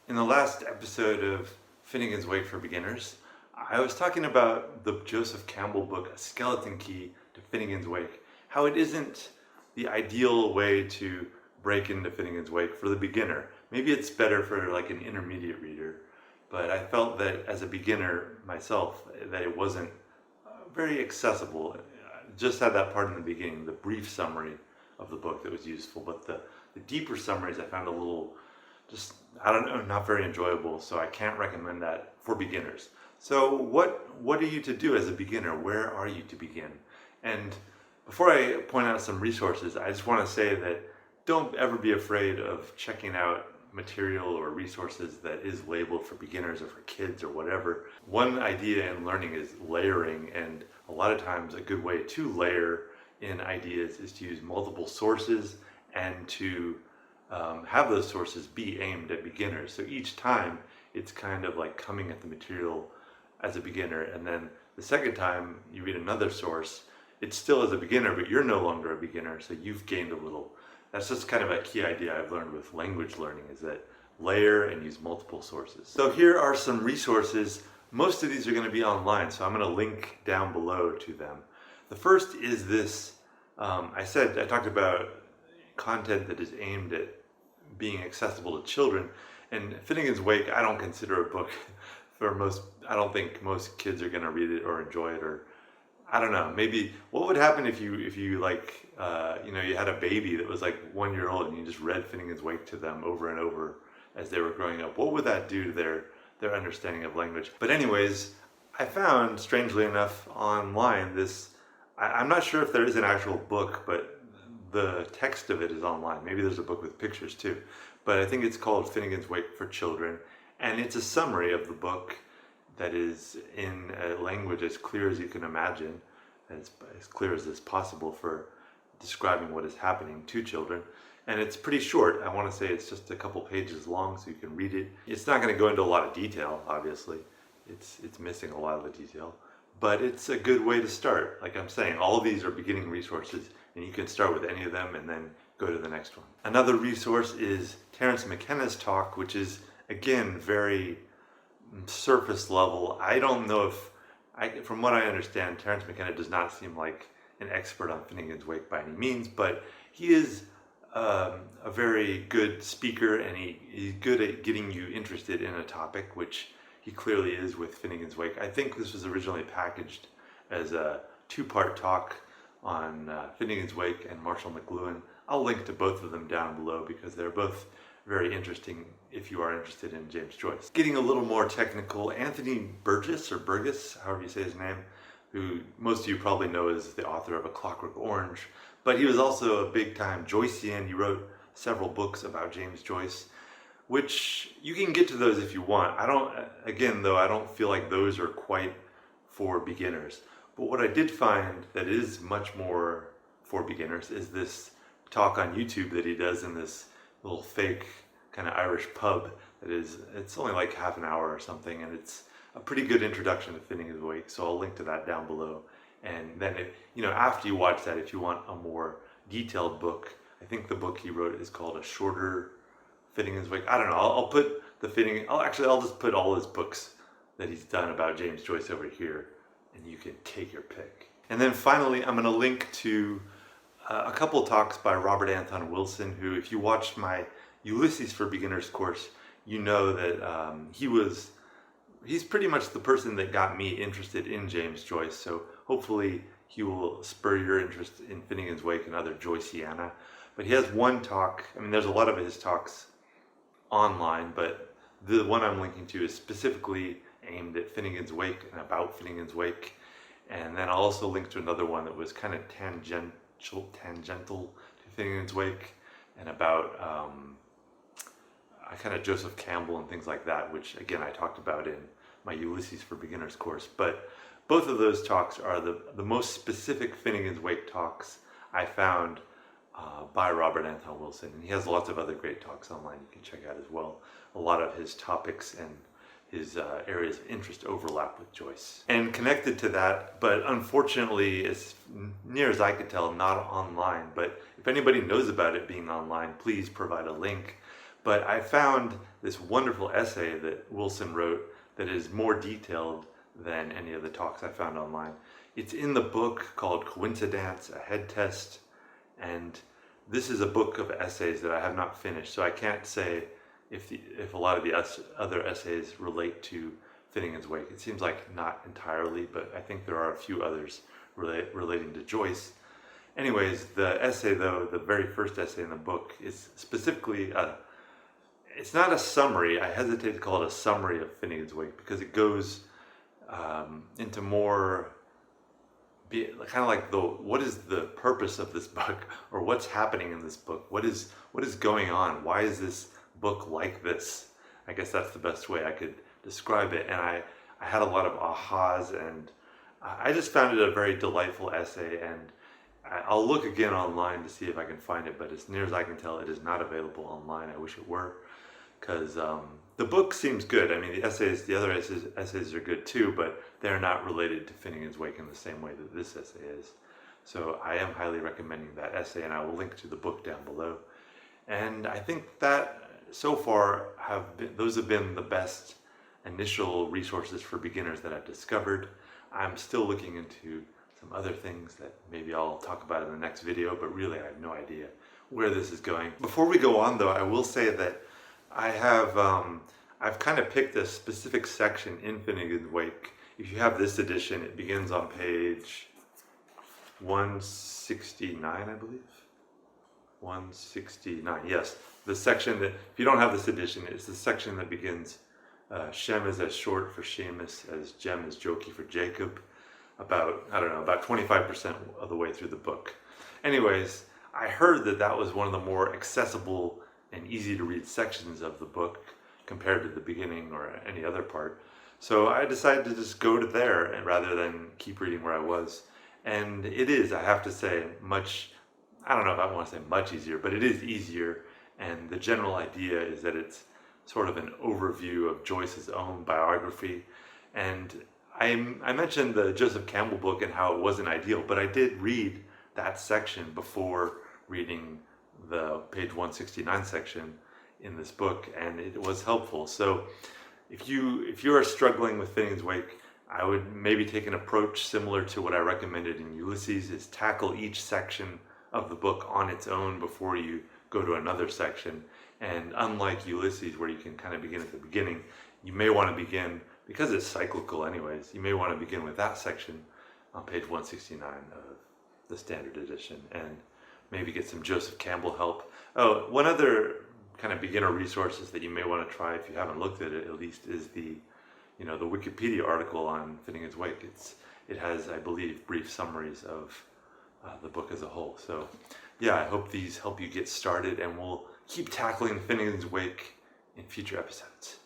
In the last episode of Finnegans Wake for Beginners, I was talking about the Joseph Campbell book, A Skeleton Key to Finnegans Wake, how it isn't the ideal way to break into Finnegans Wake for the beginner. Maybe it's better for like an intermediate reader, but I felt that as a beginner myself, that it wasn't very accessible. Just had that part in the beginning, the brief summary of the book that was useful, but the deeper summaries I found a little, just, I don't know, not very enjoyable, so I can't recommend that for beginners. So what are you to do as a beginner? Where are you to begin? And before I point out some resources, I just want to say that don't ever be afraid of checking out material or resources that is labeled for beginners or for kids or whatever. One idea in learning is layering, and a lot of times a good way to layer in ideas is to use multiple sources and to have those sources be aimed at beginners. So each time it's kind of like coming at the material as a beginner, and then the second time you read another source, it's still as a beginner, but you're no longer a beginner, so you've gained a little. That's just kind of a key idea I've learned with language learning, is that layer and use multiple sources. So here are some resources. Most of these are going to be online, so I'm going to link down below to them. The first is this, I talked about content that is aimed at being accessible to children, and Finnegans Wake I don't consider a book for most. I don't think most kids are going to read it or enjoy it, or I don't know, maybe what would happen if you like you had a baby that was like 1 year old and you just read Finnegans Wake to them over and over as they were growing up? What would that do to their understanding of language? But anyways, I found, strangely enough, online this, I'm not sure if there is an actual book, but the text of it is online. Maybe there's a book with pictures too, but I think it's called Finnegans Wake for Children, and it's a summary of the book that is in a language as clear as you can imagine, as clear as is possible for describing what is happening to children. And it's pretty short. I want to say it's just a couple pages long, so you can read it. It's not going to go into a lot of detail, obviously. It's missing a lot of the detail, but it's a good way to start. Like I'm saying, all of these are beginning resources, and you can start with any of them and then go to the next one. Another resource is Terence McKenna's talk, which is, again, very surface level. I don't know if, from what I understand, Terence McKenna does not seem like an expert on Finnegans Wake by any means, but he is a very good speaker, and he's good at getting you interested in a topic, which he clearly is with Finnegans Wake. I think this was originally packaged as a two-part talk on Finnegans Wake and Marshall McLuhan. I'll link to both of them down below because they're both very interesting if you are interested in James Joyce. Getting a little more technical, Anthony Burgess, or Burgess, however you say his name, who most of you probably know as the author of A Clockwork Orange, but he was also a big-time Joycean. He wrote several books about James Joyce, which you can get to those if you want. I don't feel like those are quite for beginners. But what I did find that is much more for beginners is this talk on YouTube that he does in this little fake kind of Irish pub it's only like half an hour or something, and it's a pretty good introduction to Finnegans Wake, so I'll link to that down below. And then after you watch that, if you want a more detailed book, I think the book he wrote is called A Shorter Finnegans Wake. I don't know, I'll just put all his books that he's done about James Joyce over here, and you can take your pick. And then finally, I'm going to link to a couple talks by Robert Anton Wilson, who, if you watched my Ulysses for Beginners course, you know that he's pretty much the person that got me interested in James Joyce. So hopefully he will spur your interest in Finnegans Wake and other Joyceana. But he has one talk, there's a lot of his talks online, but the one I'm linking to is specifically aimed at Finnegans Wake and about Finnegans Wake. And then I'll also link to another one that was kind of tangential to Finnegans Wake and about kind of Joseph Campbell and things like that, which again I talked about in my Ulysses for Beginners course. But both of those talks are the most specific Finnegans Wake talks I found by Robert Anton Wilson, and he has lots of other great talks online you can check out as well. A lot of his topics and his areas of interest overlap with Joyce. And connected to that, but unfortunately, as near as I could tell, not online, but if anybody knows about it being online, please provide a link. But I found this wonderful essay that Wilson wrote that is more detailed than any of the talks I found online. It's in the book called Coincidence, a Head Test, and this is a book of essays that I have not finished, so I can't say if a lot of the other essays relate to Finnegans Wake. It seems like not entirely, but I think there are a few others relating to Joyce. Anyways, the essay though, the very first essay in the book, is specifically it's not a summary. I hesitate to call it a summary of Finnegans Wake because it goes into more kind of like what is the purpose of this book, or what's happening in this book? What is going on? Why is this book like this? I guess that's the best way I could describe it. And I had a lot of ahas, and I just found it a very delightful essay, and I'll look again online to see if I can find it, but as near as I can tell, it is not available online. I wish it were, because the book seems good. I mean, the other essays are good too, but they're not related to Finnegans Wake in the same way that this essay is. So I am highly recommending that essay, and I will link to the book down below. And I think that so far those have been the best initial resources for beginners that I've discovered. I'm still looking into some other things that maybe I'll talk about in the next video, but really I have no idea where this is going. Before we go on though, I will say that I've kind of picked a specific section in Finnegans Wake. If you have this edition, it begins on page 169, I believe. 169, yes. The section that, if you don't have this edition, it's the section that begins Shem is as short for Seamus as Jem is jokey for Jacob. About 25% of the way through the book. Anyways, I heard that was one of the more accessible and easy to read sections of the book compared to the beginning or any other part. So I decided to just go to there and rather than keep reading where I was. And it is, I have to say, I don't know if I want to say much easier, but it is easier. And the general idea is that it's sort of an overview of Joyce's own biography. And I mentioned the Joseph Campbell book and how it wasn't ideal, but I did read that section before reading the page 169 section in this book, and it was helpful. So if you are struggling with Finnegans Wake, I would maybe take an approach similar to what I recommended in Ulysses, is tackle each section of the book on its own before you go to another section. And unlike Ulysses, where you can kind of begin at the beginning, you may want to begin, because it's cyclical anyways, you may want to begin with that section on page 169 of the standard edition and maybe get some Joseph Campbell help. Oh, one other kind of beginner resources that you may want to try if you haven't looked at it at least is the Wikipedia article on Finnegans Wake. It has, I believe, brief summaries of the book as a whole. So yeah, I hope these help you get started, and we'll keep tackling Finnegans Wake in future episodes.